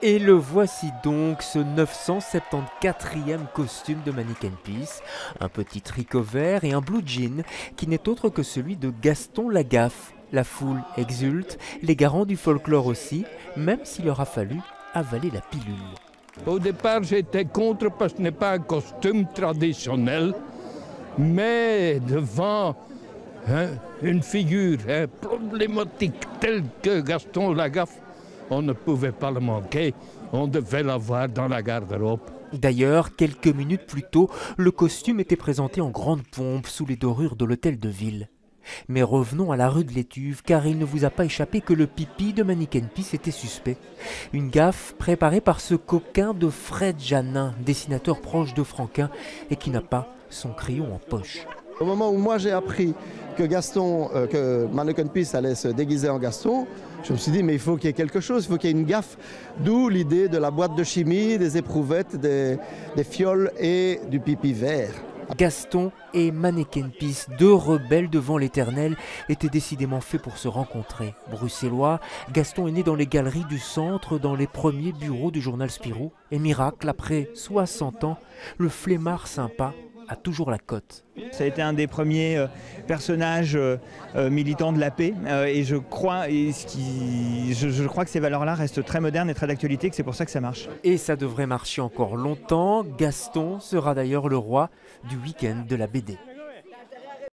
Et le voici donc, ce 974e costume de Mannequin Peace, un petit tricot vert et un blue jean qui n'est autre que celui de Gaston Lagaffe. La foule exulte, les garants du folklore aussi, même s'il aura fallu avaler la pilule. Au départ, j'étais contre parce que ce n'est pas un costume traditionnel, mais devant une figure problématique telle que Gaston Lagaffe, on ne pouvait pas le manquer, on devait l'avoir dans la garde-robe. D'ailleurs, quelques minutes plus tôt, le costume était présenté en grande pompe sous les dorures de l'hôtel de ville. Mais revenons à la rue de l'Étuve, car il ne vous a pas échappé que le pipi de Mannequin Peace était suspect. Une gaffe préparée par ce coquin de Fred Janin, dessinateur proche de Franquin, et qui n'a pas son crayon en poche. Au moment où moi j'ai appris que Mannequin Peace allait se déguiser en Gaston, je me suis dit mais il faut qu'il y ait quelque chose, il faut qu'il y ait une gaffe. D'où l'idée de la boîte de chimie, des éprouvettes, des fioles et du pipi vert. Gaston et Mannequin Peace, deux rebelles devant l'éternel, étaient décidément faits pour se rencontrer. Bruxellois, Gaston est né dans les galeries du centre, dans les premiers bureaux du journal Spirou. Et miracle, après 60 ans, le flemmard sympa a toujours la cote. Ça a été un des premiers personnages militants de la paix et je crois que ces valeurs-là restent très modernes et très d'actualité, que c'est pour ça que ça marche. Et ça devrait marcher encore longtemps. Gaston sera d'ailleurs le roi du week-end de la BD.